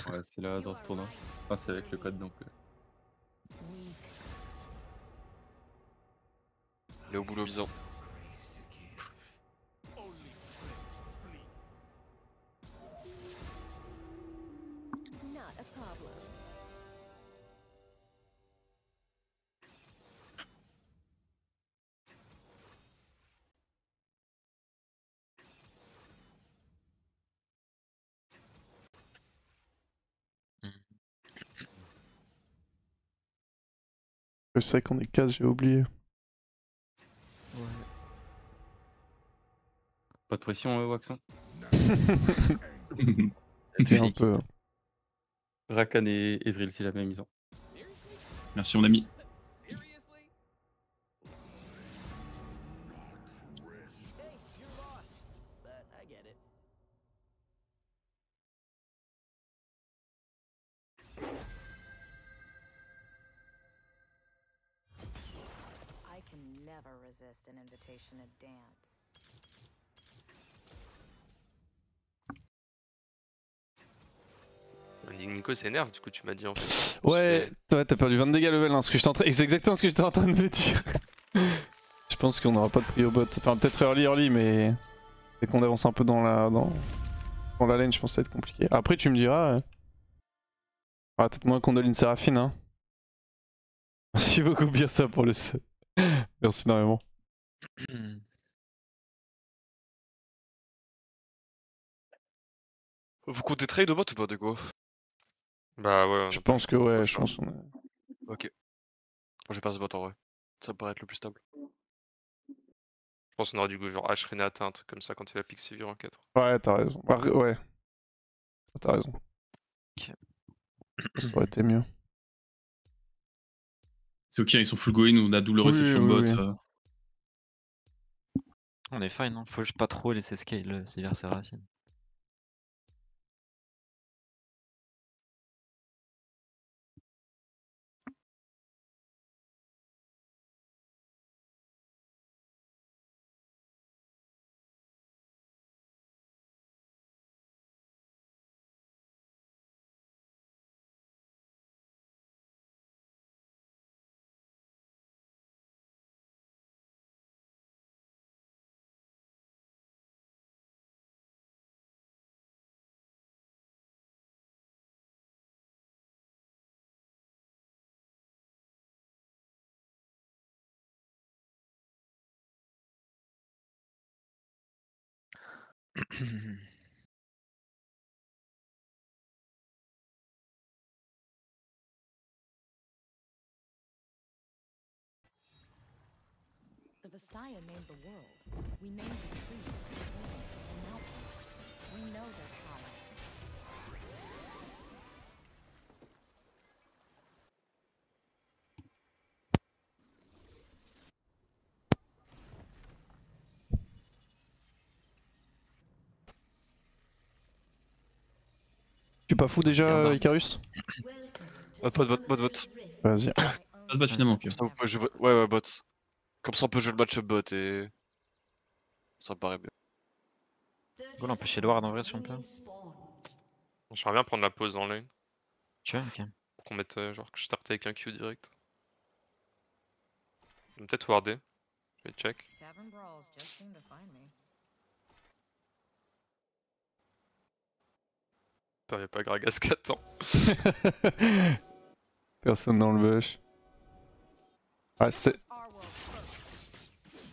Ouais, c'est là de retourner. Enfin, c'est avec le code donc. Il est au boulot Bison. Not a problem. Je sais qu'on est 4, j'ai oublié. Ouais. Pas de pression, Waxon. Tiens un peu. Rakan et Ezreal si jamais ils ont. Merci mon ami. I can never resist an invitation to dance. Nico s'énerve, du coup, tu m'as dit en fait. Ouais, t'as perdu 20 dégâts level, hein, c'est exactement ce que j'étais en train de me dire. Je pense qu'on aura pas de prio bot. Enfin, peut-être early, mais dès qu'on avance un peu dans la lane, je pense que ça va être compliqué. Après, tu me diras. Ah, peut-être moins Condoline Séraphine, hein. Merci beaucoup, bien ça pour le sub. Merci énormément. Vous comptez trade au bot ou pas de quoi? Bah ouais, Je pense que ouais, je pense. Ok. Moi je vais pas ce bot en vrai. Ça me paraît être le plus stable. je pense qu'on aurait du coup genre H Renata, un truc comme ça quand il a pique Sivir en 4. Ouais, t'as raison. Ouais, t'as raison. Ok. Ça aurait été mieux. C'est ok, ils sont full going, on a double réception bot. oui. On est fine, hein. Faut juste pas trop laisser scale Sivir Seraphine. The Vastaya named the world. We named the trees, the wind, the mountains. We know their power. Tu pas fou déjà, Icarus? Pas de bot, pas de bot. Vas-y. Pas de bot finalement, ok. Comme ça, vous pouvez jouer... Ouais, bot. Comme ça on peut jouer le match-up bot et... Ça me paraît bien. Go l'empêcher de ward en vrai si on peut. J'aimerais bien prendre la pause en lane. Tu vois, ok. Pour qu'on mette genre que je starte avec un Q direct. Peut-être warder. Je vais check. Tavern brawls just seem to find me. Putain, y'a pas Gragas qui attend. Personne dans le bush. Ah, c'est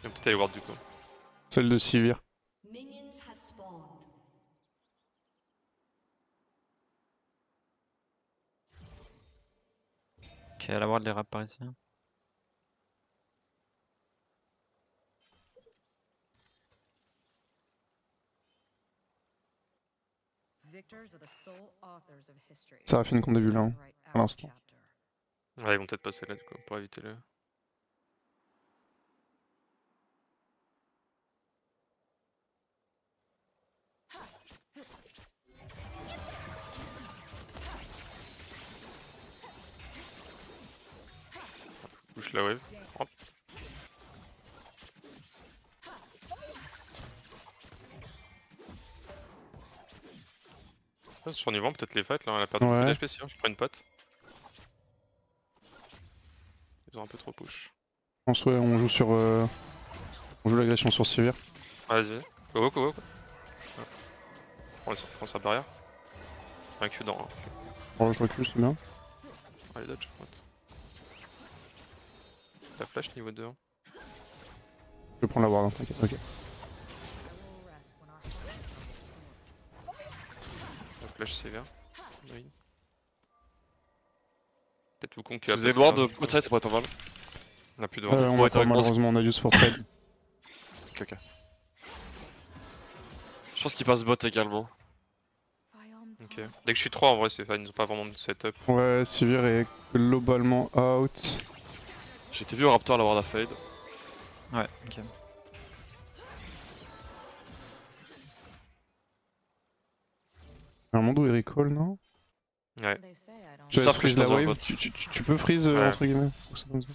Je vais peut-être aller ward du coup. celle de Sivir. Ok, la ward les rap par ici. Victors are the sole authors of history. Séraphine qu'on a vu là, hein, Write à our l'instant. chapter. Ouais, ils vont peut-être passer là du coup pour éviter le. Bouge la wave. Hop. sur Nivant, peut-être les fights là, elle a perdu beaucoup Ouais. d'HP si, hein. Je prends une pote. Ils ont un peu trop push. Je pense ouais, on joue sur... On joue l'agression sur Sivir. Vas-y, go go. Prends sa barrière. Un Q dans. Hein. Oh, je recule, c'est bien. Allez, dodge, what. La flash niveau 2. Hein. Je vais prendre la ward, hein, t'inquiète, ok. La flash sévère. Oui. Peut-être Wukong qui Si va vous avez passer ward là. de votre side, ça pourrait être pas mal. On a plus de Ouais, ward. on Ouais, a pas, t'as malheureusement on a juste pour trade. Ok. Je pense qu'il passe bot également. Ok. Dès que je suis 3 en vrai c'est fine, ils ont pas vraiment de setup. Ouais, Sivir est globalement out. J'étais vu au Raptor l'avoir la fade. Ouais, ok. Un monde où il recall, non? Ouais. Je Ça vais freeze freeze la dans un wave. bot. Tu peux freeze Ouais. entre guillemets. Ou ça comme ça.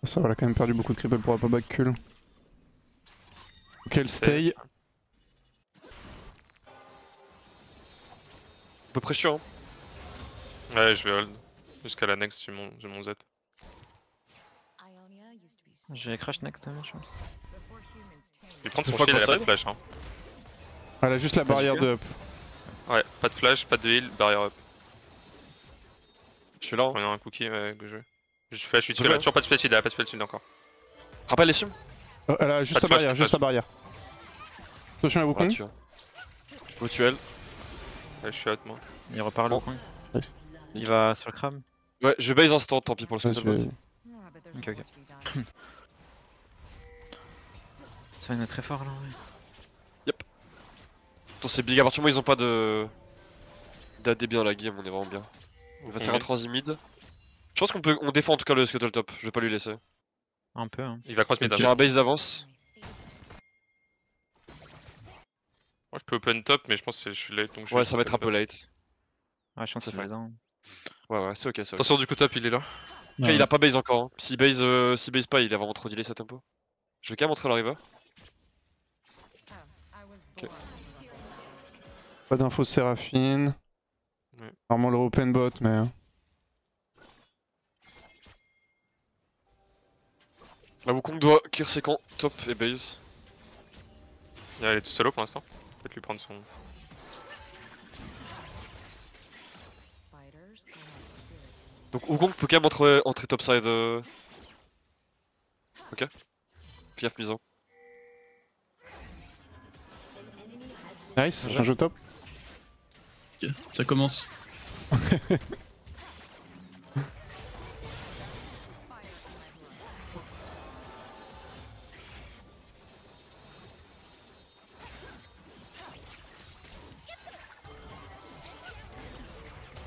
Ça va, elle a quand même perdu beaucoup de creep, elle pourra pas back cul. Ok, elle stay. Un peu pressure, hein. Ouais, je vais hold. Jusqu'à la next, j'ai mon Z. J'ai crash next time, je pense. Je vais prendre Tu son fais shield, elle a pas quoi, de flash. Hein. Elle a juste la barrière de up. Ouais, pas de flash, pas de heal, barrière up. Je suis là. Hein. Prenons un cookie, ouais, go jouer. Je flash, je suis Go dessus, elle a jouer. toujours pas de spell shield, elle a pas de spell shield encore. Rappelle les sims. Elle a juste Pas de sa flash, barrière, pas de juste sa flash. barrière. Attention à Ouais, Wukong. tu vois. Faut tuer elle. Ouais, je suis out moi. Il repart le Bon. coin. Nice. Il va sur le crabe. Ouais, je base instant, tant pis pour le Ouais, scuttle bot. c'est- Ok. Ça va être très fort là. Ouais. Attends, c'est big, à partir du moment où ils ont pas de. d'AD bien la game, on est vraiment bien. On va faire un transi mid. Je pense on défend en tout cas le scuttle top, je vais pas lui laisser. Un peu. Hein. Il va cross mid. Il a un base d'avance. Moi je peux open top, mais je pense que je suis late donc je Ouais, vais ça va être un peu open top. late. Ouais, je pense C'est qu'il les a. Hein. Ouais, c'est ok, c'est ok. Attention du coup top, il est là. Après, il a pas base encore. Hein. S'il base pas, il a vraiment trop delay sa tempo. Je vais quand même montrer le river. Ok. Pas d'infos Séraphine. Ouais. Normalement le open bot, mais. La Wukong doit clear ses camps, top et base. Il est tout solo pour l'instant. Peut-être lui prendre son. Donc Wukong peut quand même entrer topside. Ok. Fais mise en. Nice, un jeu top. Ok, ça commence.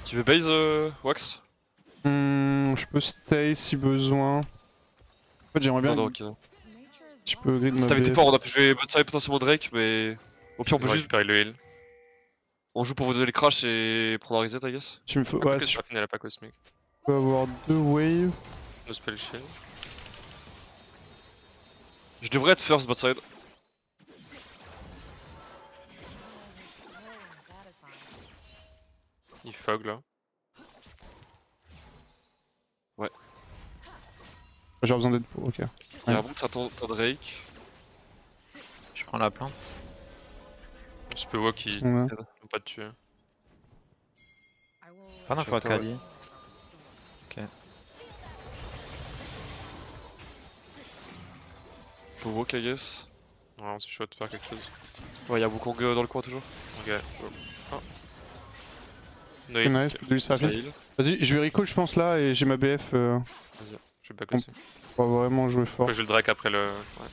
Tu veux base Wax? Je peux stay si besoin. En fait, j'aimerais bien. Non, ok. Si je peux grid Si ma t'avais été BF. fort, on a pu jouer bot side potentiellement Drake, mais. Au pire, on peut Ouais, juste. récupérer le heal. On joue pour vous donner les crash et prendre un reset, I guess. Si me faut... Ah, Ouais, que si je Seraphine, elle a pas cosmic. peux avoir 2 waves. No spell shield. Je devrais être first bot side. Il fog là. J'ai besoin d'aide pour. Ok. Il y a un bon que ça tend Drake. Je prends la plante. Je peux walk, ils Ouais. n'ont pas de tuer. Pas d'info à Attends, ouais. Kali. Faut walk, I guess. Ouais, on se chaud de faire quelque chose. Ouais, y'a Wukong dans le coin toujours. Ok, go. Ah. No Ok, heal, nice, ok. lui Ça Séraphine. heal. Vas-y, je vais recall, je pense là, et j'ai ma BF. Vas-y, je vais back aussi. Pour vraiment jouer fort. Après, je joue le Drake après le. Ouais.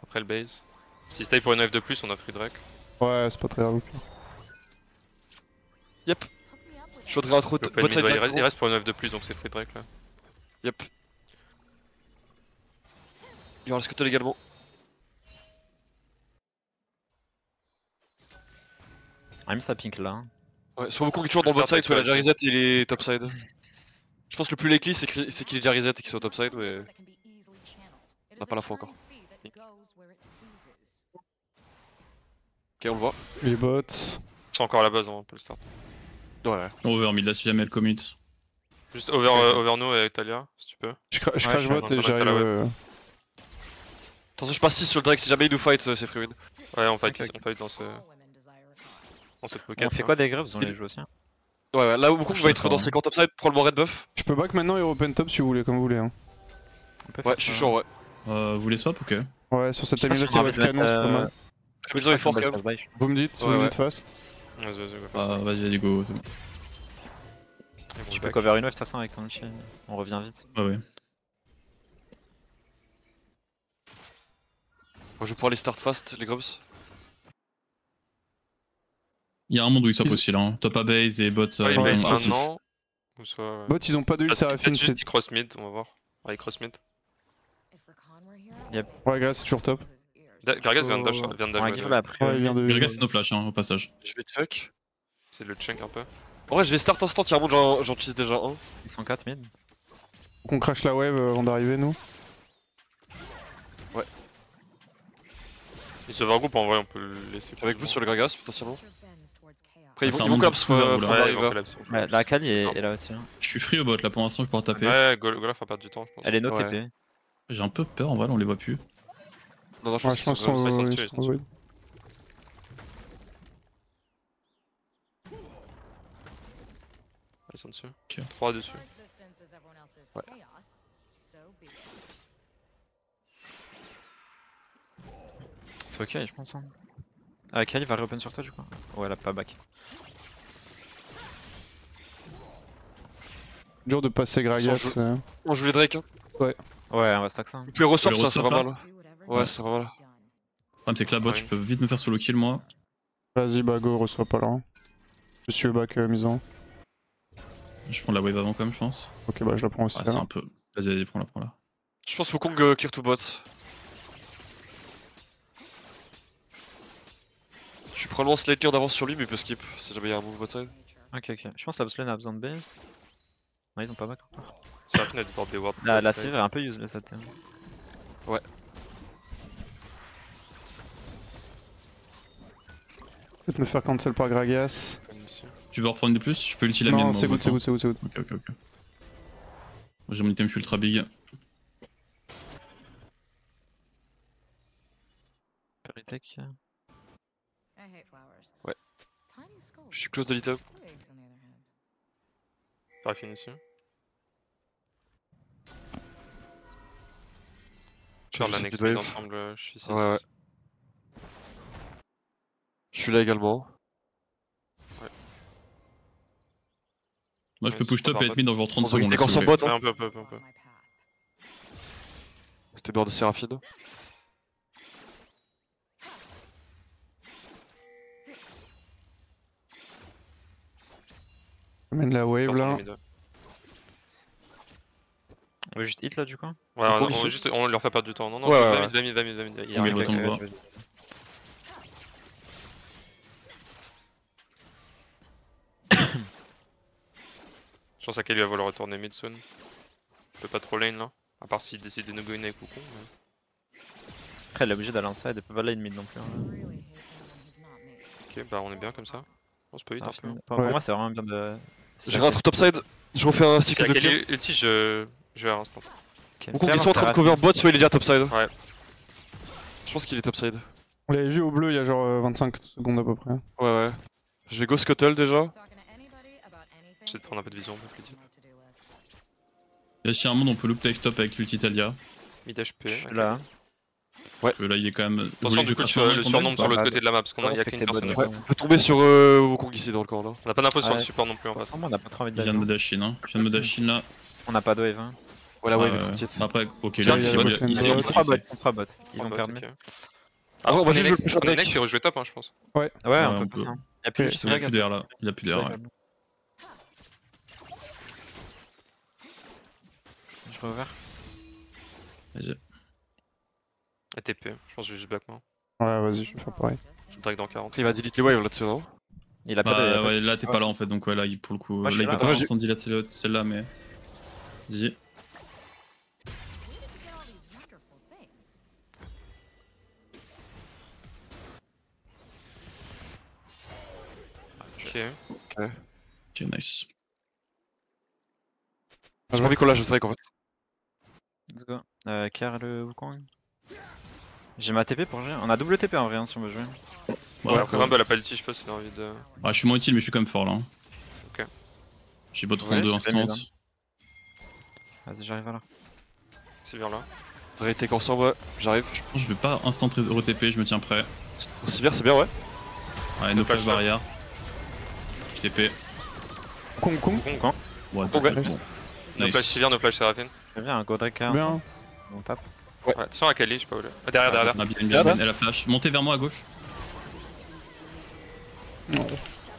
Après le base. Si stay pour une wave de plus, on a free Drake. Ouais, c'est pas très grave. Yep. Je voudrais intro Le bot open mid, side ouais, il directement. reste pour une wave de plus, donc c'est free Drake là. Yep. Il y aura le scuttle également. On a mis sa pink là. Hein. Ouais, soit Wukong est toujours dans Le bot start side, soit il a déjà avec reset et il est topside. Je pense que le plus likely c'est qu'il est déjà reset et qu'il soit topside, mais. On a pas la foi encore. Eternity that goes where it pleases. Ok, on le voit. Les bots. C'est encore à la base, on peut le start. Ouais. Over mid là si jamais elle commit. Juste over nous et Talia, si tu peux. Je crash je suis bot dans et le j'arrive. connecteur, ouais. Attention, je passe 6 sur le Drake, si jamais il nous fight, c'est free win. Ouais, on fight, Ok, on fight dans, ce, All women desire a cause. dans cette pocket. On fait quoi des grubs? On les joue aussi. Hein. Ouais, là où Wukong Je va suis être d'accord, dans hein. ses camps topside, probablement red buff. Je peux back maintenant et open top si vous voulez, comme vous voulez. Hein. On peut Ouais, faire je suis ça. chaud, ouais. Vous voulez swap ou ok? Ouais, sur cette Je sais pas timing là, si c'est on a wave envie de canon, c'est pas mettre, mal. La maison est fort quand même. Vous me dites, Ouais, ouais. fast. Vas-y, vas-y, go faire ça. Vas-y go. Et bon, Je je peux back. cover une wave de toute façon avec ton ulti. On revient vite. Ouais. Moi, je vais pouvoir les start fast, les grubs. Il y a un monde où ils swap aussi là. Hein. Top à base et bot. Ouais, ils base sont passifs. maintenant. Ou soit. Ouais. Bot, ils ont pas de ult, Seraphine. Peut-être juste il cross mid, on va voir. Ouais, il cross mid. If Rakan were here, Yep. Ouais, Gragas, c'est toujours top. his ears. Gragas vient de dash. Vient de dash, On ouais, give ouais. là après. Ouais, il vient de. Gragas c'est no flash hein, au passage. Je vais te fuck. C'est le chunk un peu. En vrai, je vais start instant, il y a un monde, j'en tease déjà un. Ils sont 4 mid. Faut qu'on crash la wave avant d'arriver, nous. Il se regroupe en vrai, on peut le laisser. Avec vous sur le Gragas, potentiellement. Nature bends towards chaos. Après, ils c'est vont, un ils vont monde collapse, full over, faut là. Ouais, ils arriver. vont collapse. Ouais, la Kali est là aussi. Hein. Je suis free au bot là pour l'instant, je pourrais taper. Ouais, Golaf va perdre du temps, je pense. Elle est no Ouais. TP. J'ai un peu peur en vrai, là, on les voit plus. Non, non, je Ouais, pense je qu'ils pense sont qu'ils ils sont sont. dessus, ils ils sont- sont dessus. ouais. Ils sont dessus. Ok. 3 dessus. Your existence is everyone else's Ouais. chaos, so be it. C'est ok, je pense. Hein. Ah, Kali va reopen sur toi du coup. Ouais, elle a pas back. Dur de passer Gragas. Sans On joue les Drake, hein. Ouais, on va stack ça. Hein. Vous pouvez ressortir, le ça, c'est ressort, pas là mal. Do whatever Ouais, needs c'est to pas mal. be done. Le problème c'est que la bot, Ouais. je peux vite me faire solo kill moi. Vas-y, bah go, reçois pas là. Je suis au back misant. Je prends la wave avant quand même, je pense. Ok, bah je la prends aussi. Ah, c'est là. un peu. Vas-y, prends-la. Je pense Wukong clear to bot. Je suis probablement slightly en avance sur lui, mais il peut skip si jamais il y a un move bot side. Nature. Ok, ok. Je pense que la botlane a besoin de base. Non, ils ont pas back encore. C'est la fenêtre du bord des wards. La cive est un peu useless à terme. Peut-être me faire cancel par Gragas. Tu veux reprendre de plus? Je peux ulti la mienne. Non, moi, c'est au good, bot, c'est hein. good, c'est good, c'est good. Ok. Moi j'ai mon item, je suis ultra big. Peritech. I hate flowers. Ouais. Tiny skulls. Je suis close de l'item. Twigs, on the other hand. Pas fini ici. Je Je la sais next qu'il doit mid être- ensemble, je suis ici. Ouais, ouais. Je suis là également. Moi je Ouais, peux push c'est top pas et être mid dans genre 30 On va secondes. éviter là, qu'on si s'en vous voulez. bot, Ouais, hein. un peu. On my path. C'était bord de Séraphine. Je mène la wave là. On veut juste hit là du coup. Ouais, Wukong on, ici. juste, on leur fait perdre du temps. Non, non, Ouais, va ouais, mid, va mid. Il y a Ok, rien. bot, on le voit. Je pense à Kelly va vouloir retourner mid soon. Il peut pas trop lane là. À part s'il décide de no go in avec Wukong. mais- Après, elle est obligée d'aller inside, elle peut pas lane mid non plus. Hein. I really hate anyone who's not me. Ok, bah on est bien comme ça. On se peut vite Ah, un peu. pour Ouais. moi, c'est vraiment bien de. J'ai un truc topside. Je refais un Si cycle à de clear. Kelly ulti, je vais à instant. Wukong ils sont en train de cover bot, soit il est déjà topside. Ouais. Je pense qu'il est topside. On l'avait vu au bleu il y a genre 25 secondes à peu près. Ouais. Je vais go scuttle déjà. Talking to anybody about anything J'essaie de prendre un peu de is vision, un peu plus on vite. my to-do list. Et si y a un monde, on peut loop dive top avec l'ulti Talia. Mid HP. Je suis ok. là. Là il est quand même. Vous Attention, voulez que du je coup, crache tu un le combat surnombre ou sur pas l'autre bah, côté de la map parce qu'on a, y a ouais, qu'une t'es personne. bonne, Ouais, ouais. on peut tomber sur Wukong ici dans le camp là. On a pas d'infos sur Ouais. le support non plus en face. Franchement, on a pas trop envie de Il vient de me la dash in, hein. Il vient de me dash in là. On a pas de wave. Hein. Voilà, ouais, Ah, mais trop petite. Après, ok, C'est là un il petit s'est bot, pas- il il s'est y a ici. 3 bots, 3 bots. Ils vont Ah, perdre. ok. Ah, ouais, moi, on est je next, push un on est Drake. next et rejouer top, hein, je pense. Ouais, Ouais, on on peut peut. passer. Y'a plus de Ok. Il a plus d'air là. Il a plus d'air, ouais. Je vais ouvert. Vas-y. ATP, je pense que je vais juste back moi. Ouais, vas-y, je vais faire pareil. Je drag dans 40. Après, il va delete les waves là-dessus, non? Il a pas de. il a Bah pas de- ouais, là t'es pas là en fait, donc ouais, là pour le coup. Moi, je Là suis il là. peut pas Ouais, forcément delete celle-là, mais. Vas-y. Where did you get all these wonderful things? Ok. Ok, nice. J'ai pas envie qu'on lâche le strike en fait. Let's go. Kier le Wukong. J'ai ma TP pour jouer. On a double TP en vrai hein, si on veut jouer. Ouais, Après Rumble a pas l'ulti, je sais pas si t'as envie de. je suis moins utile, mais je suis quand même fort là. Ok. J'ai bot Ouais, 2 j'ai pas mis, instant. Vas-y, j'arrive à là. C'est vers là. Arrêtez qu'on s'en ouais, j'arrive. Je pense que je vais pas instant RTP, je me tiens prêt. Sivir c'est bien ouais. Ouais, no flash flash, barrière. Je TP. Kong. Ouais, Ok. bon. No flash Sivir, no flash Seraphine. Très bien, un Godric Bien. instant. On tape. Ouais, attention à Kali, je sais pas où elle est. Ah, derrière. On a bien, elle a flash. Montez vers moi à gauche. Non.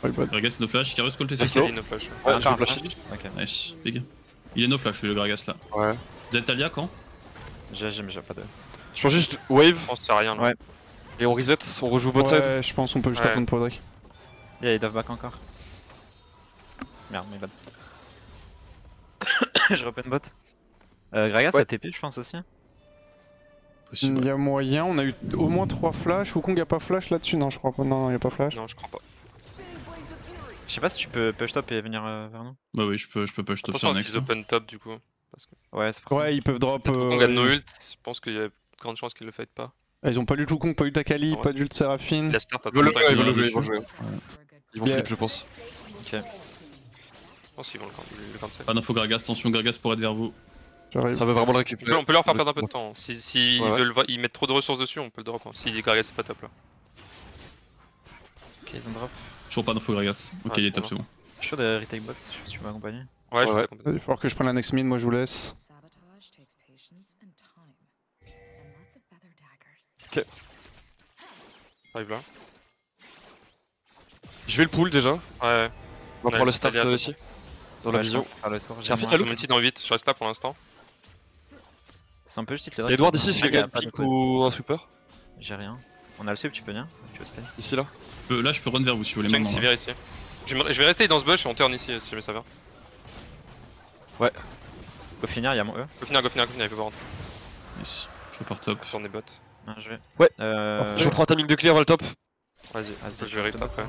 Ouais, bad. Gragas no flash, Karus call TC. Merci. Kali, no flash. Ouais, Attends, je vais flasher. Ok. Nice, big. Il est no flash, lui, le Gragas là. Ouais. Zetalia quand Mais j'ai pas de. Je pense juste wave Je pense que c'est rien là. Ouais. et on reset, on rejoue bot side. Ouais, je pense on peut juste Ouais. attendre pour Drake. Yeah, il dive back encore. Merde, mais bad. Je repen bot. Gragas Ouais. a TP, je pense aussi. Possible. Il y a moyen, on a eu au moins 3 flashs. Wukong a pas flash là-dessus? Non, je crois pas. Non, il y a pas flash. Non, je crois pas. Je sais pas si tu peux push top et venir vers nous. Bah oui, je peux push top Attention sur à ce next. qu'ils open top du coup. Parce que Ouais, c'est pour ça. Ouais, ils peuvent drop. on gagne no ult, je pense qu'il y a de grandes chances qu'ils le fight pas. Ils ont pas du tout Wukong, pas eu Takali, Ouais. pas du Seraphine. La start, Ils vont le jouer, ils vont le Ouais, jouer, je ils vont suis. jouer. For a good Ils vont Yeah. flip je pense. Je pense qu'ils vont le cancel. Pas d'info Gragas, attention Gragas pour être vers vous. J'arrive. Ça veut vraiment le récupérer. On peut leur faire perdre un peu de temps. Si Ouais, ouais. ils mettent trop de ressources dessus, on peut le drop. Hein. Si Gragas c'est pas top là. Ok, ils ont drop. Toujours pas d'info Gragas. Ok, Ouais, il est c'est top, bon. c'est bon. Je suis chaud de retake bot si tu veux m'accompagner. Ouais, je Ouais. vais t'accompagner. Il va falloir que je prenne la next mid, moi je vous laisse. sabotage takes patience and time. And lots of feather daggers. Arrive là. Je vais le pull déjà. Ouais. On va Ouais, prendre le start Italia, ici. Dans la Ouais, vision. je vais faire le tour. C'est un j'ai fit moins. à Je me dans 8, je reste là pour l'instant. C'est un peu juste les Il y a Edward ici, si il y quelqu'un a a pas de pick place. ou un sweeper. J'ai rien. On a le sub, tu peux venir. Tu veux stay. Ici là. Là, je peux run vers vous si vous voulez Check maintenant. Sivir ici. Je vais rester dans ce bush et on turn ici si jamais ça va. Go finir, il y a mon E. Go finir, il peut pas rentrer. Nice. Je repars top. Tourner bot. Non, je vais. Ouais. Euh. Je reprends un timing de clear, on va le top. Vas-y, Vas-y, je vais rip après.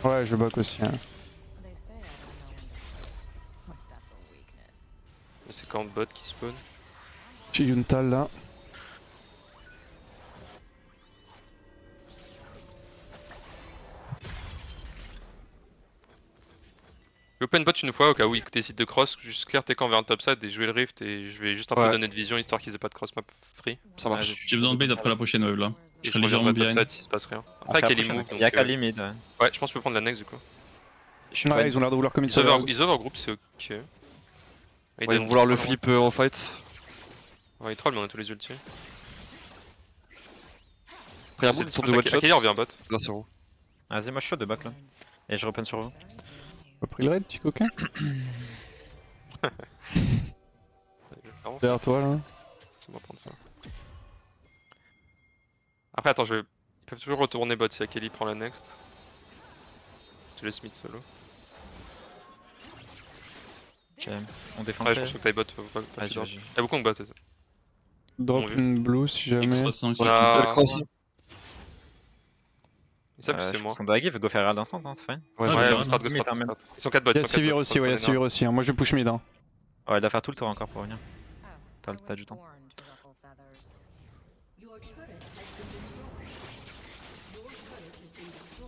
Ouais, je back aussi. Hein. They say I don't know when. That's a weakness. C'est quand bot qui spawn. J'ai Yuntal là. Open bot une fois au cas où ils décident de cross, juste clear tes camps vers un top side et jouer le rift et je vais juste un peu Ouais. donner de vision histoire qu'ils aient pas de cross map free. Ça marche. J'ai besoin de base après la prochaine wave là. Et Je je serai légèrement reviendrai top behind. side s'il se passe rien. Après Kelly move donc Il y a Kali mid. Ouais. ouais je pense que je peux prendre la next du coup. Je suis Ouais, fan. ils ont l'air de vouloir commit Ils sur la- overgroup c'est ok. Ouais, ils vont vouloir le flip en fight. Ouais ils troll mais on a tous les ultis. Après, il y a un move tour de one shot. Kelly revient bot. Là, c'est bon. Vas-y, moi je suis chaud de back là. Et je repen sur vous. T'as pris le raid, petit coquin? Derrière toi là. C'est moi prendre ça. Après attends ils peuvent toujours retourner bot si Kelly prend la next. Je laisse mid solo. Ok. On défend Ouais le je pense que t'as bot faut pas que Vas-y, tu drop. vas-y. Y'a beaucoup de bot. Drop Bon, vu. une blue si Il jamais. cross, hein, ils sont Voilà. C'est le cross. Ils savent que c'est moi. Son Dagi, il veut go faire Herald instant, hein, c'est fine. Ouais, Ouais, je Ouais, vais ouais, go start, go mid, start, hein, go start. Ils sont 4 bots. Il y a Sivir aussi, ouais, il y a Sivir aussi. Hein. Moi je push mid. Hein. Ouais, il doit faire tout le tour encore pour revenir. Oh, T'as du temps. born to ruffle feathers.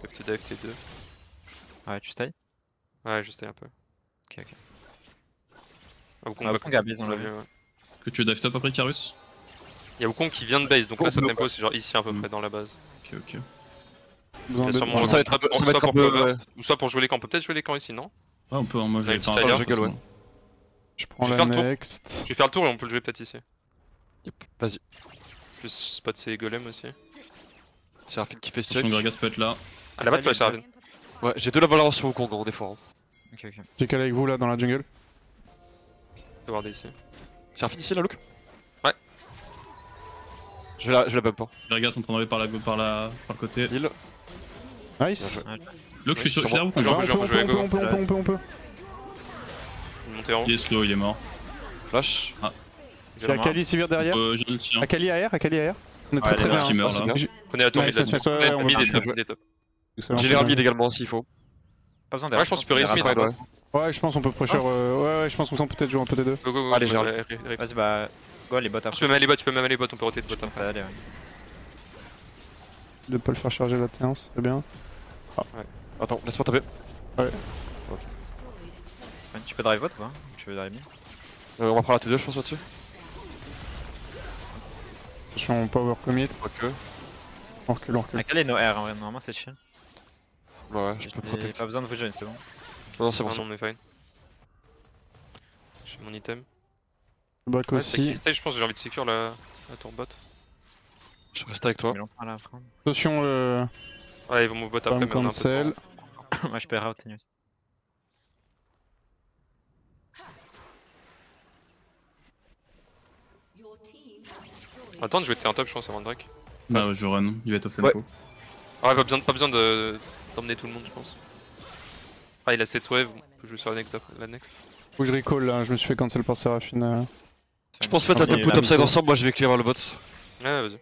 Petit deck T2. Ouais, tu stay. Ouais, je stay un peu. Ok, ok. Ah, Wukong Ah, back. Wukong a base, on l'a Ouais. Que tu veux dive top après Karus? Il y a Wukong qui vient de base, donc là sa Wukong, tempo c'est genre ici à peu près dans la base. Ok, ok. Besoin Il y a de- sûrement- Ça va être un peu. Ça va être un peu. ouais. Ou soit pour jouer les camps, on peut peut-être jouer les camps ici, non? Ouais, on peut, hein, moi j'ai Ouais, pas petit un alliance, de toute façon. Je prends Je vais la faire le tour. next. Je vais faire le tour et on peut le jouer peut-être ici. Yep, vas-y. Plus spot ses golems aussi. C'est Arfin qui fait ce Attention, check. Gragas peut être là. Ah là-bas, flash Arvin. Ouais, j'ai deux la valeur sur Wukong en défend. hein. Ok, ok. J'ai calé avec vous là dans la jungle. Je vais warder ici. C'est Arfin ici là, Luke? Ouais. Je la bump. Hein. Gragas en train d'arriver par le côté. Heal. Nice. Bien Là, je suis derrière vous. On peut Ouais, jouer, on peut jouer, go. on peut. Une montée en haut. Il est slow, il est mort. Flash. J'ai Akali Sivir derrière. J'ai le tien. Akali AR, Akali AR. On est Ouais, très très elle est bien. Qui meurt c'est là. bien. Prenez la tour Ouais, mid ça là-dessus. se fait, ouais, on va Mid bien est top, jouer. mid est top. Excellent, Général c'est bien. mid également s'il faut. Pas besoin Ouais, d'erreur. je pense que tu peux on ira réussir, pas. ouais. Ouais, je pense on peut pressure. Ouais, je pense qu'on peut peut-être jouer un peu des deux. Go, go, go. Allez, go, j'ai Rift. Vas-y, bah, go les bots Tu après. peux même aller bot, tu peux même aller bot, on peut roter de bot Je pense après. à aller, ouais. De pas le faire charger la T1, c'est bien. Attends, laisse-moi taper. C'est fine. Tu peux drive bot ou pas? Tu veux drive mid? On va prendre la T2, je pense, là-dessus. Attention, power commit. Quoique. On recule, on recule. Akali no R en vrai, normalement c'est chill. Ouais, je peux J'ai protect. pas besoin de vous join, c'est bon. Non, c'est bon, Non, c'est non, on est fine. J'ai mon item. Back Ouais, c'est aussi. qui stage, je pense que j'ai envie de secure la tour bot. Je reste avec toi. Mais longtemps là à prendre. Attention, le Ouais, ils vont move bot après, farm mais on a un peu de cancel. temps. Moi je peux route Tenuous. Attends, je vais un top, je pense, avant le Drake. Bah ouais, je run, il va être off Ouais. tempo. Ah, pas besoin d'emmener tout le monde, je pense. Ah, il a cette wave, on peut jouer sur la next. Faut que je recall là, je me suis fait cancel par Seraphine. Je pense mettre la tempo topside ensemble, moi je vais clear le bot. Ouais, vas-y.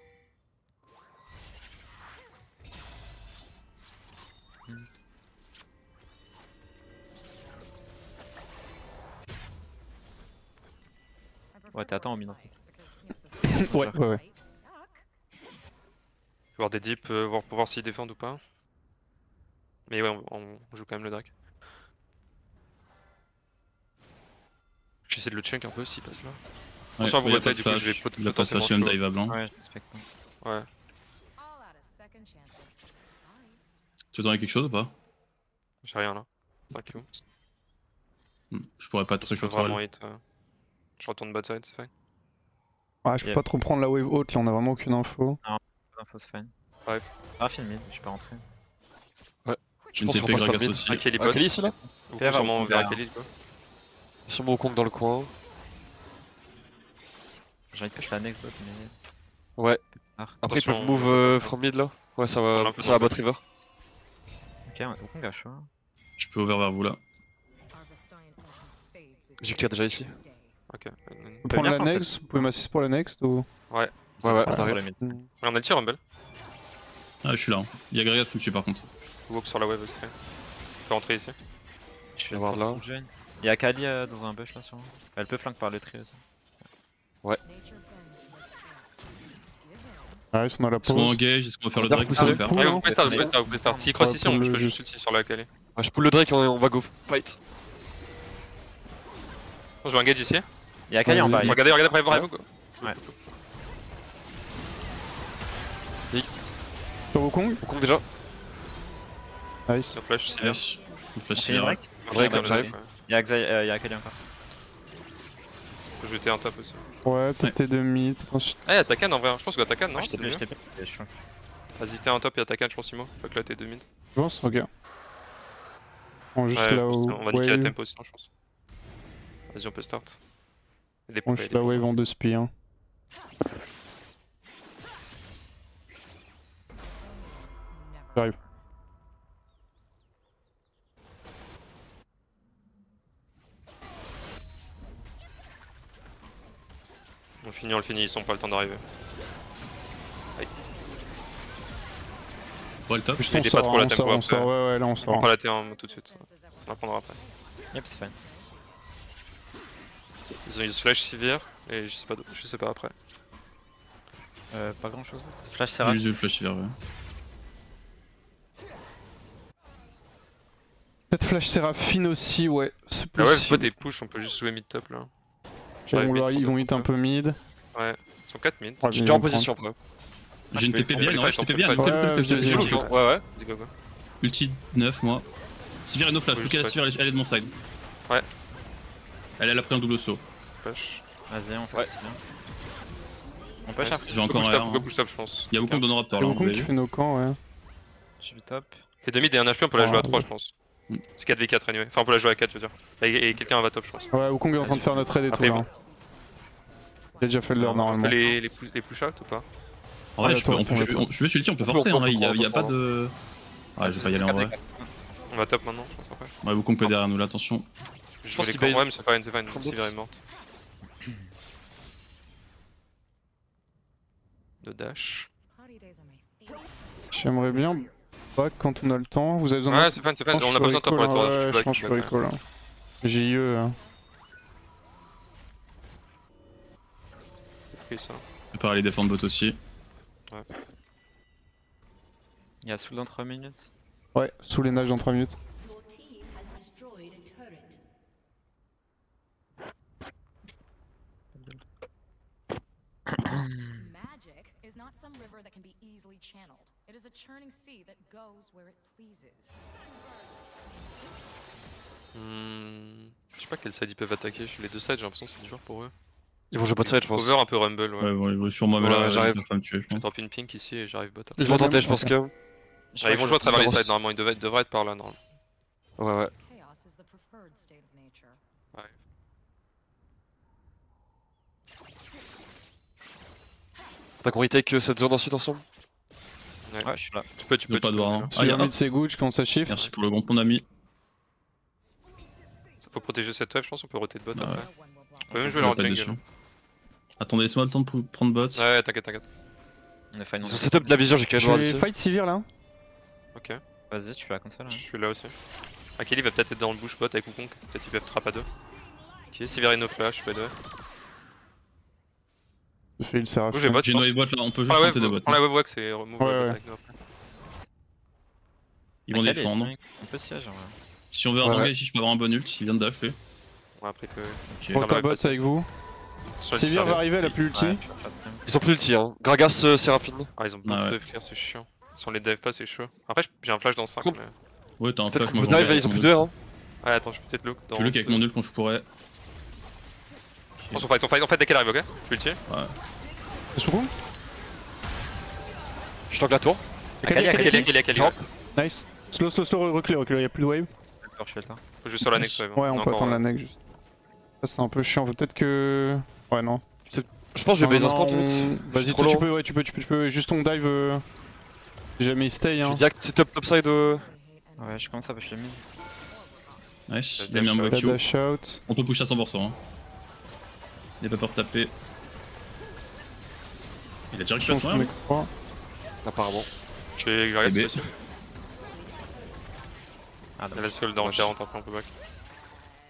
Ouais, t'attends au mid en fait. Ouais, ouais, ouais. Voir des dips, pour voir s'ils défendent ou pas. Mais ouais, on joue quand même le Drake. J'essaie de le chunk un peu s'il passe là. Ouais, Attention à vos il a bot pas side, de du coup je vais flash, il a pas de flash, il potentiellement a un dive à blanc. Ouais, je respecte. Ouais. All out of second chances. Sorry. Tu veux quelque chose ou pas? J'ai rien là. Tranquille. Je pourrais pas Je trop peux contrôler. vraiment hit. Je retourne bot side, c'est fine. Ah, je peux Yep. pas trop prendre la wave haute là, on a vraiment aucune info. Pas d'infos, c'est fine. Ouais. Ah, film mid, je peux rentrer. Je Une pense TP qu'on passe pas Gragas mid. aussi. Akali bot. Akali ici là? Ou Pierre, sûrement on vers verra. Akali quoi. Sur mon Wukong dans le coin. J'ai envie de push la next bot, mais. Ouais. Ah. Après ils Attention, peuvent move from mid là. Ouais, ça On va. l'a un peu Ça va dans le bot river. Ok, Wukong a chaud. Je peux ouvrir vers vous là. Arvestine essence fades with J'ai clear déjà ici. day. Ok. On peut prendre bien la prendre next, vous pouvez m'assister pour la next ou. Ouais, Ça ouais, passe ça pour arrive. le mid. Ouais, on a le tir Rumble. Ah, je suis là. Il y a Gragas qui me tue par contre. Walk sur la wave aussi. On peut rentrer ici. Je vais voir là. Il y a Akali dans un bush là sûrement. Elle peut flank par le trio aussi. Nature bends to this earth. Ah, ils sont dans la Est-ce qu'on pause. engage? Est-ce qu'on va faire le Dark Drake? Qu'est-ce qu'on va Poussé. faire? Ouais, non, vous pouvez start, vas-y. vous pouvez start. S'il cross Ouais, ici, on pour je peux le juste ulti sur la Akali. Ouais, je pull le Drake, on va go. Fight. Je vais engage ici. Il y a Akali en bas. Vas-y. Regardez après, bravo quoi. Sur Wukong. Wukong déjà. Nice. Ça flash, c'est Ouais, bien. je flash C'est hier. Drake. Drake, Ouais, j'arrive. ouais. Il y a Akali encore. Je peux jeter un top aussi. Ouais, TT de mid. Attention. Ah, y'a Takan en vrai, je pense que Takan, non? Je C'est t'ai mieux. je t'ai je suis Vas-y, t'es un top, y'a Takan, je pense, Imo. Faut que là t'es 2 mid. Je pense, ok. Bon, juste Ouais, je là pense où. que on va niquer la Wave. tempo sinon, je pense. Vas-y, on peut start. Des Bon, je suis la wave en 2 spi. Hein. J'arrive. On le finit, ils sont pas le temps d'arriver. Ouais, le top. Juste Il on est pas sort, trop la on tempo sort, on après. sort. Ouais, ouais, là on On sort. prend la T1 tout de suite. On la prendra après. Yep, c'est fine. Ils ont eu ce flash Sivir et je sais pas après. Pas grand chose d'autre. Flash J'ai Seraph. juste le flash hiver, ouais. Peut-être Flash Seraphine aussi, ouais. C'est Ah ouais, possible. pas des push, on peut juste jouer mid top là. Ils vont hit un peu mid. Ouais, ils sont 4 mid. Ouais, J'étais ils en vont position après. J'ai une je peux- TP on bien, peut ouais, fight, je on TP peut bien. fight. Colle, Ouais, colle, vas-y, colle, vas-y, colle. Ouais, ouais. Vas-y, go go. Ulti 9, moi. Sivir et no flash, Ouais, faut qu'elle je Sivir, elle est de mon side. Ouais. Elle a pris un double saut. Flash. Vas-y, on fait Ouais. aussi bien. On peut Ouais, chercher. J'ai encore push un. top, go push top, je pense. Il y a beaucoup de Raptor C'est là. Wukong qui fait nos camps, ouais. Je suis top. C'est 2 mid et un HP, on peut la jouer à Ah, 3, ouais. je pense. Mm. C'est 4v4 anyway. Enfin, on peut la jouer à 4, je veux dire. Et quelqu'un va top, je pense. Ouais, Wukong est en train de faire notre raid et tout Après, là. Il a déjà fait le leur C'est normalement. les push out ou pas? En vrai, Ah, je peux attends, ulti, on peut On peut, forcer, on en peut vrai, il y prendre, a on pas peut de. Ouais, je vais pas y aller en vrai. On va top maintenant, je pense après. Ouais, Wukong peut derrière nous là, attention. Je pense joue les qu'il camps. base. Ouais, mais c'est fine, c'est fine. Prends Sivir d'autres. est morte. De dash. Cloudy days are my favorite. J'aimerais bien back quand on a le temps. Vous avez besoin Ouais, c'est fun, c'est fun. Je pense On a que pas besoin de top pour la recall, tour. ouais, je pense que je peux recall, hein. JE. Pris ça. Prépare les défendre bot aussi. Il y a soul dans 3 minutes. Ouais, sous les nages dans 3 minutes. Your team has destroyed a turret. Magic is not some river that can be easily channeled. It is a churning sea that goes where it pleases. Je sais pas quel side ils peuvent attaquer. Les deux sides, j'ai l'impression que c'est dur pour eux. Ils vont jouer bot side, je pense. Over, un peu rumble, ouais. Ouais, bon, il va sûrement me Ouais, la j'arrive. pas me tuer. je Je pense. drop une pink ici et j'arrive bot. Je vais tenter, je pense Ok. que. Ah, ils vont jouer à travers les Grosse. sides normalement, ils devraient être par là normalement. Ouais, ouais. Chaos is the preferred state of nature. T'as qu'on retake cette zone ensuite ensemble? Ouais, je suis là. Tu peux, Ils ont pas de voir. Hein. Si Ah, le y a- mid c'est good, je commence à shift. Merci pour le groupe qu'on a mis. Faut protéger cette wave, je pense qu'on peut roter de bot Ah après. ouais. No one will block. On peut même On jouer va leur pas jungle. dessus. Attendez, laisse-moi le temps de prendre bot. Ouais, t'inquiète, t'inquiète. On est fine. Ils ont setup de la vision, j'ai quand même Je voir vais ici. fight Sivir là. Ok, Vas-y, tu peux la console. je suis là aussi. Akeli va peut-être être dans le bush bot avec Wukong, peut-être ils peuvent trap à deux. Ok, Sivir no flash, by the way. Je fais le Seraph. J'ai bot, je J'ai pense. noyé bot là, on peut juste Ah ouais, tenter de bot. prends la wave walk, c'est remove Ouais, bot ouais. avec nous après. Ils vont défendre. On peut siège en vrai. Si on veut Ouais, Ardanga ouais. ici, je peux avoir un bon ult, il vient de dash fait. Ouais, après que. Ok. Bon, ta Ouais, bot pas- avec vous. Sur le Sivir Sivir, va arriver, elle a plus ulti. Ouais, tu vas faire de même. Ils ont plus ulti, hein. Gragas, Séraphine. Ah, ils ont beaucoup Ah ouais. de clear, c'est chiant. Si on les dive pas, c'est chaud. Après, j'ai un flash dans 5. Contre- Mais... Ouais, t'as un Peut-être flash, que moi vous j'en dive, vais ils ont avec plus mon de ult. hein. Ouais, attends, je peux peut-être look dans. Je look avec mon ult quand je pourrais. On fight dès qu'elle arrive, ok? Tu ulti? Je trouve. Je tank la tour. Akali, Akali. Akeli. Jump. Nice. Slow, reculez, y'a plus de wave. D'accord, je fais le temps. Faut juste sur la next wave. hein. Ouais, on peut Encore, attendre la next juste. Ça c'est un peu chiant, peut-être que. Ouais, non. Je pense que je vais base Non, instant non, limite. Vas-y, trop toi, tu long. peux, ouais, tu peux. Juste on dive. Si jamais il stay, Je hein. vais direct setup topside. Ouais, je commence à push le mid. Nice, il a mis un Dash block Pas Q. dash out. On peut push à 100%. Hein. Il a pas peur de taper. Il a déjà Je pense récupéré qu'on est son croix. Apparemment. Je vais Gragas TB. aussi. Ah, Elle va seul dans le 40 après on peut back.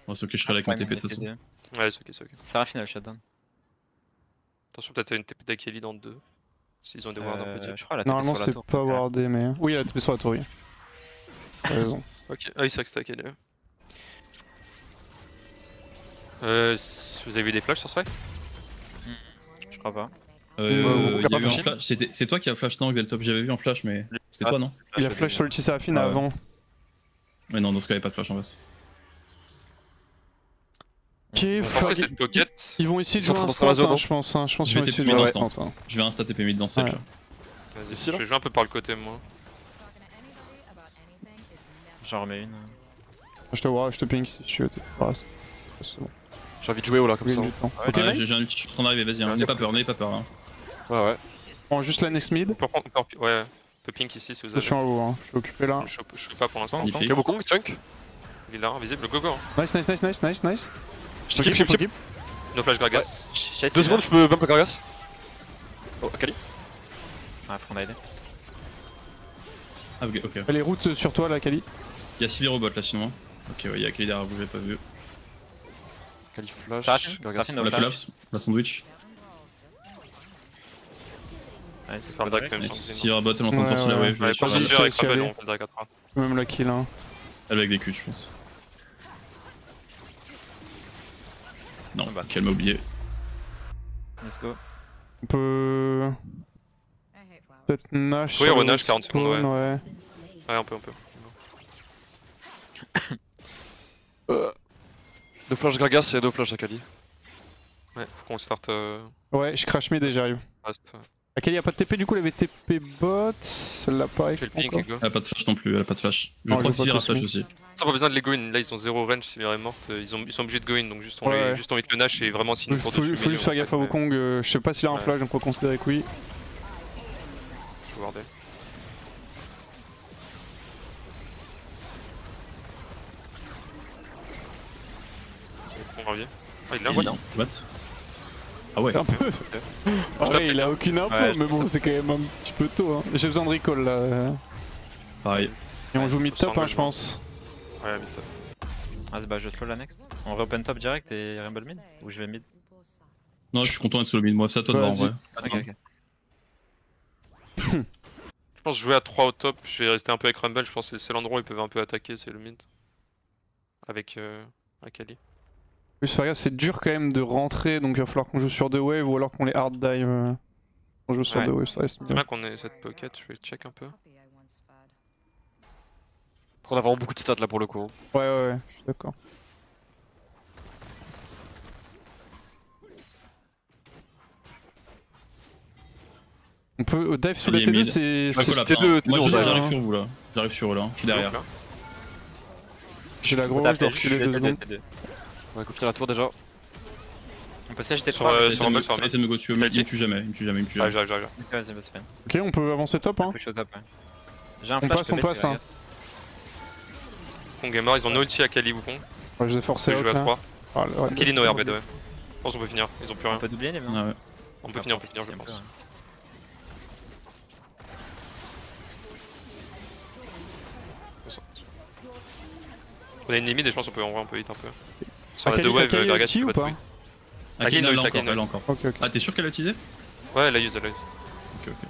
Bon, c'est ok, je serai là avec ma TP de toute façon. Ouais, c'est ok. Seraphine a le shutdown. Attention, peut-être une TP d'Akeli dans le 2. S'ils ont des wards un peu Je crois la TP Normalement, sur la c'est tour. pas wardé, mais. Oui, il a TP sur la tour, oui. T'as raison. Ok, ah oui, c'est vrai que c'était Akeli. Vous avez vu des flashs sur ce fight? Je crois pas. Ouais, Il y a pas eu un flash. flash. C'est toi qui as flash, non, Galtop? J'avais vu en flash, mais c'était Ah. toi, non? Il a flash sur l'ulti Seraphine Ah ouais. avant. Mais non, dans ce cas, il n'y a pas de flash en face. Ok, Vous pensez c'est le pocket? Ils vont essayer de Ils sont jouer en un train de instant, zone, hein, non je pense. Hein. Je pense Je qu'ils vais vont essayer de TP jouer un l'instant. instant. Je vais insta TP mid dans 7 Ouais. là. Vas-y, Ici, là je vais jouer un peu par le côté moi. J'en remets une. Je te ping si tu veux. T'es pas grave. C'est bon. J'ai envie de jouer haut là comme On ça. gagne du temps. Ouais, Ok, Ouais, nice. j'ai un ulti, je suis en train d'arriver, vas-y, hein. N'ayez pas peur, n'ayez pas peur. Hein. Ouais, ouais. Prends juste la next mid. On peut prendre encore. Ouais, on peut pink ici si vous Je suis avez. en haut, hein. Je suis occupé là. Je suis pas pour l'instant. Il fait. Ok, Wukong, chunk. Il est là, invisible, go go. hein. Nice. Je te keep. No flash Gragas. 2 secondes, je peux bump le Gragas. Oh, Akali. Ah, faut qu'on a aidé. Ah, ok. Les routes sur toi là, Kali. Il y a Sivir au bot là sinon. Ok, ouais, il y a Kelly derrière vous, j'ai pas vu. Akali flash. Seraphine, Gragas. Seraphine, La no flash. collapse, la sandwich. Nice, Faire un go drag quand même. Nice. sans Sivir à bot, elle est en train de Ouais, sortir la ouais. wave. Ouais, je pour vais Vas-y, Sivir sur- avec je te Ravel, laisse on fait le drag à 3. Même la kill, hein. Elle va avec des culs, je pense. Non, Bah. qu'elle m'a oublié. Let's go. On peut. Peut-être Nash. Oui, sur le Renash, 40 secondes, spawn, ouais. Ouais, on peut. Deux flash Gragas et deux flash Akali. Ouais, faut qu'on start. Ouais, je crash mid et j'arrive. Fast. Akali a pas de TP, du coup, elle avait TP bot. Elle l'a pas. Fais le pink encore. et go. Elle a pas de flash non plus, elle a pas de flash. Je Non, crois je que Sivir vois a pas flash ce aussi. Ça pas besoin de les go in, là ils ont 0 range, Sivir est morte, ils sont obligés de go in donc juste on Ouais. hit le Nash et vraiment si nous Faut court dessus. juste faire gaffe à Wukong. Je sais pas s'il a un Ouais. flash, donc on peut considérer que oui. Je peux warder. On revient. Ah il l'a, Et ouais. non, what? Ah ouais, Un peu. Ah ouais, il a aucune info, Ouais, mais bon, c'est quand même un petit peu tôt. Hein. J'ai besoin de recall là. Pareil. Et on joue mid top, Sans hein, je pense. Ouais, mid top. Vas-y, bah je slow la next. On reopen top direct et Rumble mid? Ou je vais mid? Non, je suis content d'être solo mid. Moi, c'est à toi de voir en Vas-y. vrai. Ok, ok. Je pense jouer à 3 au top, je vais rester un peu avec Rumble, je pense que c'est l'endroit où ils peuvent un peu attaquer, c'est le mid. Avec Akali. Plus faire gaffe, c'est dur quand même de rentrer, donc il va falloir qu'on joue sur 2 waves ou alors qu'on les hard dive. On joue sur Ouais. 2 waves, ça reste C'est mieux. bien qu'on ait cette pocket, je vais check un peu. On a vraiment beaucoup de stats là pour le coup. Ouais, je suis d'accord. On peut dive sous la Il est T2, mid. c'est. Je collab, T2, hein. T2, Moi, on dive, j'arrive hein. sur vous là. J'arrive sur eux là. Je suis derrière. Donc, là. J'ai la grosse, je dois reculer 2 secondes. On va copier la tour déjà. On peut s'agiter Sur, 3. sur Rumble, sur Ça Rumble. essaie de me go dessus. Il me tue jamais. Il me tue jamais. Il me tue jamais. J'arrive. Vas-y, vas-y, fine. Ok, on peut avancer top, hein. Push au top, ouais. J'ai un On flash, passe, je peux on passe, bait, hein. Kong est mort, ils ont no ulti Akali Wukong. Ouais, je vais On forcer peut out jouer à là. 3. Ah, ouais. Akali no RB2, ouais. Je pense qu'on peut finir, ils ont plus On rien. peut doubler les mains. Ah ouais. On peut finir, je pense. On a une limite et je pense qu'on peut en vrai un peu hit un peu. Sur la Akali- 2 wave, Akali Gragas ulti il ou peut pas pas de bruit. Akali, Akali, elle l'a Akali, encore. Elle l'a encore. Ok. Ah, t'es sûr qu'elle l'a utilisé? Ouais, elle a use, elle a use. Ok, ok.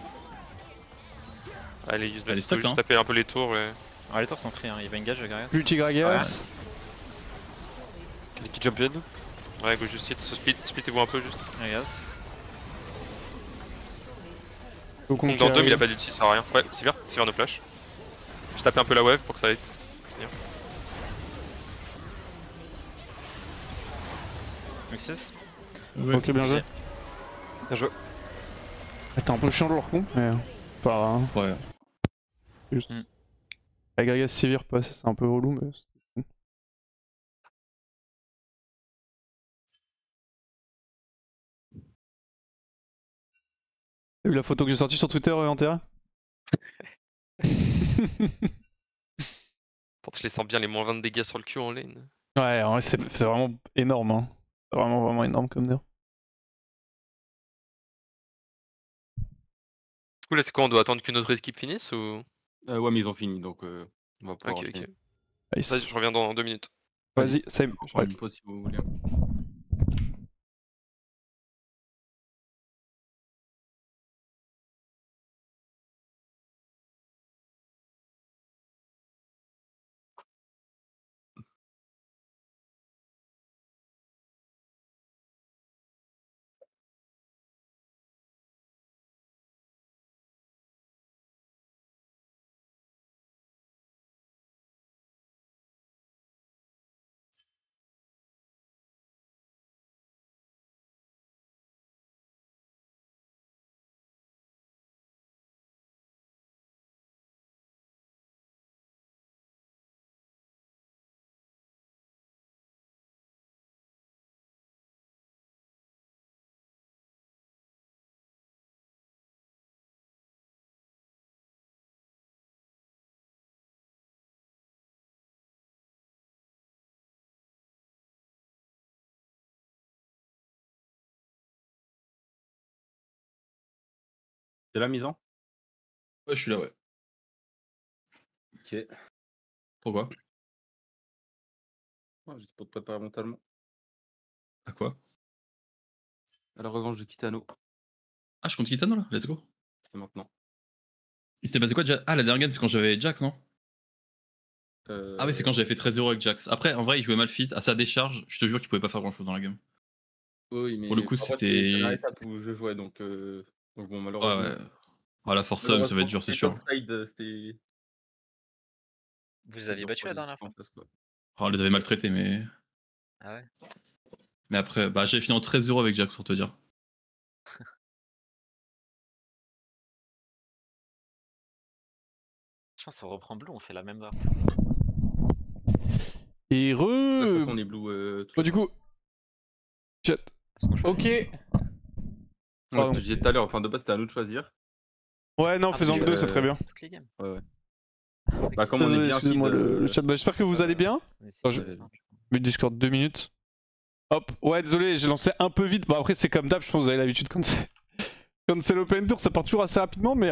Allez, use, Elle est laisse stuck, juste hein. taper un peu les tours et... Ah, les tours sont free, hein. Il va engage Gragas. Ulti Gragas. Kelly qui jump in. Ouais, go juste hit, splittez-vous un peu juste. Gragas. Donc Donc dans le dôme il a pas d'ulti, ça sert à rien. Ouais, c'est vers nos flash. Juste taper un peu la wave pour que ça hit. Nexus. Ouais. Ok, bien joué. Bien joué. C'était un peu chiant de leur coup, mais pas grave. Hein. Ouais. Juste. Mm. La Gragas Sivir passe, c'est un peu relou, mais. T'as vu la photo que j'ai sortie sur Twitter en terrain? Je les sens bien les moins 20 de dégâts sur le cul en lane. Ouais, en vrai, c'est vraiment énorme. Hein. C'est vraiment énorme comme dire. Du coup là c'est quoi, on doit attendre qu'une autre équipe finisse ou... Ouais, mais ils ont fini donc on va pouvoir Ok, enchaîner. Nice. Vas-y, je reviens dans 2 minutes. Vas-y, same. Je prends une pause si vous voulez. C'est la mise en? Ouais, je suis là, ouais. Ok. Pourquoi? Ouais, juste pour te préparer mentalement. À quoi? À la revanche de Kitano. Ah, je compte Kitano là, let's go. C'est maintenant. Il s'était passé quoi déjà? Ah, la dernière game, c'est quand j'avais Jax, non? Ah, oui, c'est quand j'avais fait 13-0 avec Jax. Après, en vrai, il jouait mal fit. À sa décharge, je te jure qu'il pouvait pas faire grand chose dans la game. Oui, mais Pour le coup, en vrai, c'était- la dernière étape où je jouais donc bon Ouais, malheureusement. ouais. Voilà, force ça va être dur, c'est sûr. C'était. Vous aviez battu la dernière fois? Oh, on les avait maltraités, mais. Ah ouais? Mais après, bah, j'avais fini en 13-0 avec Jax pour te dire. Je pense qu'on reprend blue, on fait la même draft. Et De toute façon, re. on est blue. Bon, du coup. Chat. Parce qu'on choisit. Ok. Moi, Pardon. je te disais tout à l'heure, enfin de base, c'était à nous de choisir. Ouais, non, Ah, faisons tu que deux, veux- c'est très bien. Toutes les games. Ouais, ouais. Ah, ok. Bah, comme on est bien Excusez-moi feed, le chat. Bah, j'espère que vous allez bien. Mais si, Oh, je- non, Mais Discord 2 minutes. Hop, ouais, désolé, j'ai lancé un peu vite. Bon, après, c'est comme d'hab, je pense que vous avez l'habitude quand c'est. Quand c'est l'Open Tour, ça part toujours assez rapidement, mais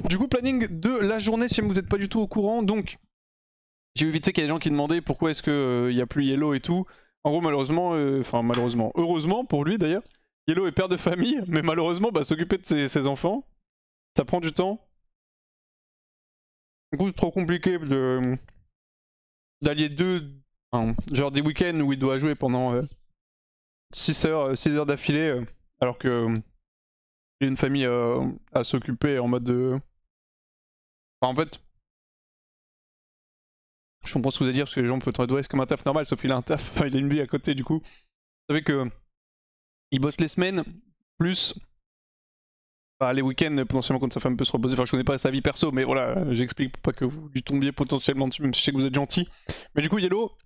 du coup, planning de la journée, si vous n'êtes pas du tout au courant. Donc, j'ai vu vite fait qu'il y a des gens qui demandaient pourquoi est-ce qu'il n'y a plus Yellow et tout. En gros, malheureusement, heureusement pour lui d'ailleurs, Yellow est père de famille, mais malheureusement, bah, s'occuper de ses enfants, ça prend du temps. Du coup, c'est trop compliqué d'allier genre des week-ends où il doit jouer pendant 6 heures d'affilée, alors que il y a une famille à s'occuper en mode de... Enfin, en fait, je comprends ce que vous allez dire, parce que les gens peuvent être ouais, c'est comme un taf normal, sauf qu'il a un taf, enfin il a une vie à côté du coup. Vous savez que il bosse les semaines, plus les week-ends, potentiellement quand sa femme peut se reposer. Enfin, je connais pas sa vie perso, mais voilà, j'explique pour pas que vous lui tombiez potentiellement dessus, même si je sais que vous êtes gentil. Mais du coup, Yellow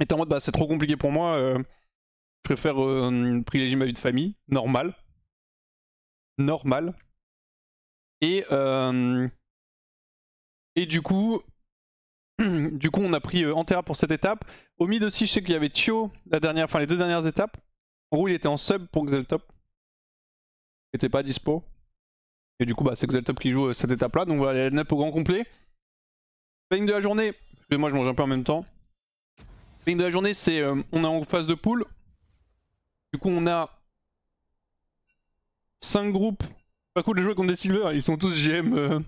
est en mode, bah c'est trop compliqué pour moi, je préfère privilégier ma vie de famille, normal. Et du coup, on a pris Antera pour cette étape. Au mid aussi, je sais qu'il y avait Tio les 2 dernières étapes. En gros, il était en sub pour Xeltop. Il était pas dispo. Et du coup, bah, c'est Xeltop qui joue cette étape là. Donc voilà, les line-up au grand complet. Planning de la journée. Excusez-moi, je mange un peu en même temps. Planning de la journée, c'est on est en phase de pool. Du coup, on a 5 groupes. Pas cool de jouer contre des Silver, ils sont tous GM.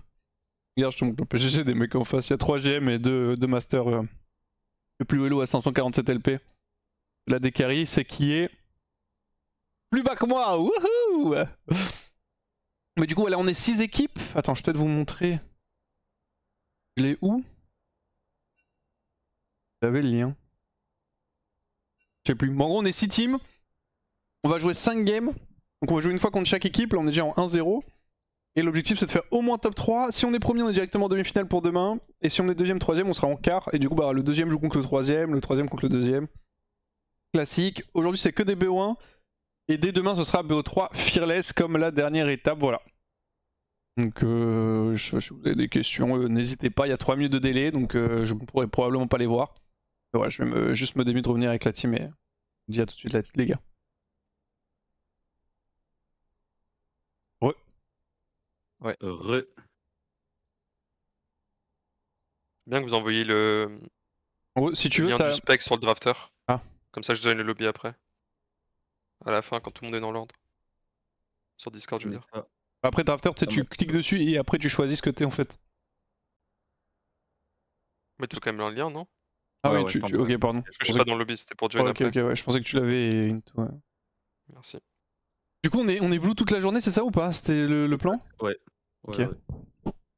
Regarde, je te montre le PGG des mecs en face. Il y a 3 GM et 2 Masters. Le plus hello à 547 LP. La Dekari, c'est qui est plus bas que moi. Wouhou. Mais du coup, là, on est 6 équipes. Attends, je vais peut-être vous montrer. Je l'ai où? J'avais le lien. Je sais plus. Bon, en gros, on est 6 teams. On va jouer 5 games. Donc on va jouer une fois contre chaque équipe. Là, on est déjà en 1-0. Et l'objectif, c'est de faire au moins top 3. Si on est premier, on est directement en demi-finale pour demain. Et si on est deuxième, troisième, on sera en quart. Et du coup, bah, le deuxième joue contre le troisième contre le deuxième. Classique. Aujourd'hui, c'est que des BO1. Et dès demain, ce sera BO3 Fearless comme la dernière étape. Voilà. Donc, si vous avez des questions, n'hésitez pas. Il y a 3 minutes de délai. Donc, je ne pourrai probablement pas les voir. Mais voilà, je vais juste me démute de revenir avec la team. Et je vous dis à tout de suite, les gars. Ouais. Bien que vous envoyiez le, En gros, si tu le veux, lien du spec sur le drafter. Ah. Comme ça, je donne le lobby après. À la fin, quand tout le monde est dans l'ordre. Sur Discord, je veux dire. Après drafter, tu cliques dessus et après tu choisis ce que t'es en fait. Mais tu as quand même un lien, non? Ah Ouais, oui, ouais, ok, pardon. Parce que je suis pas dans le lobby, c'était pour join Ok, après. ouais, je pensais que tu l'avais. Ouais. Merci. Du coup, on est blue toute la journée, c'est ça ou pas? C'était le plan? Ouais. Ok. Ouais.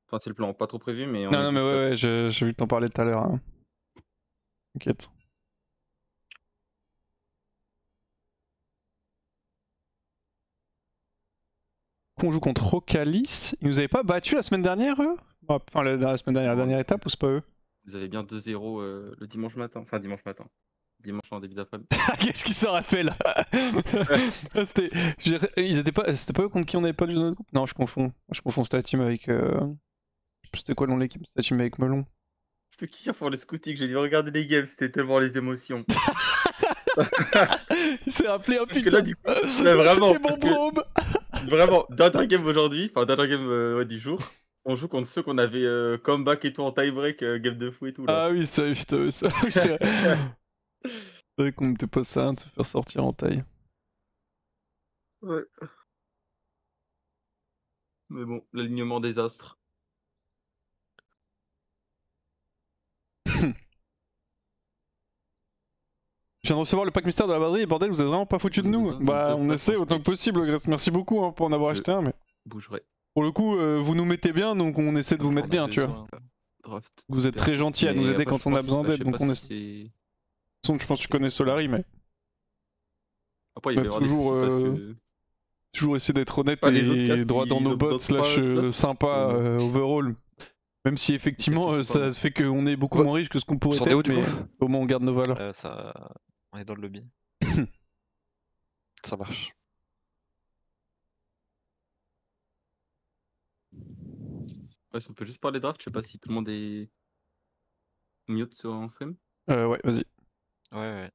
Enfin, c'est le plan, pas trop prévu, mais. Non, mais ouais, j'ai vu t'en parler tout à l'heure. Hein. T'inquiète. On joue contre Rocalis. Ils nous avaient pas battu la semaine dernière, eux? Enfin, la semaine dernière, la dernière étape, ou c'est pas eux? Vous avez bien 2-0 le dimanche matin. Enfin, dimanche matin. Dimanche en début d'après-midi. Qu'est-ce qu'ils s'en rappellent là? C'était pas eux contre qui on avait pas du notre groupe? Non, je confonds. C'était la team avec. C'était quoi le nom de l'équipe? C'était la team avec Melon. C'était qui a fait le scouting? J'ai dit regarder les games, c'était tellement les émotions. Il s'est rappelé un Parce que putain. là, du coup, là, vraiment, C'était mon brome. Vraiment, dernier game aujourd'hui, enfin dernier game du jour, on joue contre ceux qu'on avait comeback et tout en tie-break, game de fou et tout là. Ah oui, ça, putain, ça. C'est vrai qu'on n'était pas ça de se faire sortir en taille. Ouais. Mais bon, l'alignement des astres. Je viens de recevoir le pack mystère de la batterie et bordel, vous êtes vraiment pas foutu de nous. Bah, on essaie autant que possible, Grace. Merci beaucoup pour en avoir acheté un, mais. Bougerai. Pour le coup, vous nous mettez bien, donc on essaie de vous mettre bien, tu vois. Draft. Vous êtes très gentil à nous aider quand on a besoin d'aide, donc on essaie. De toute façon, je pense que tu connais Solari, mais. Après, il va y avoir toujours, des soucis parce que. Toujours essayer d'être honnête les autres et castes, droit dans ils nos ont bottes, besoin de slash slots. sympa overall. Même si effectivement ça fait qu'on est beaucoup moins riche que ce qu'on pourrait être, mais au moins on garde nos valeurs. On est dans le lobby. Ça marche. Ouais, si on peut juste parler draft, je sais pas si tout le monde est mute sur en stream. Ouais, vas-y. Ouais.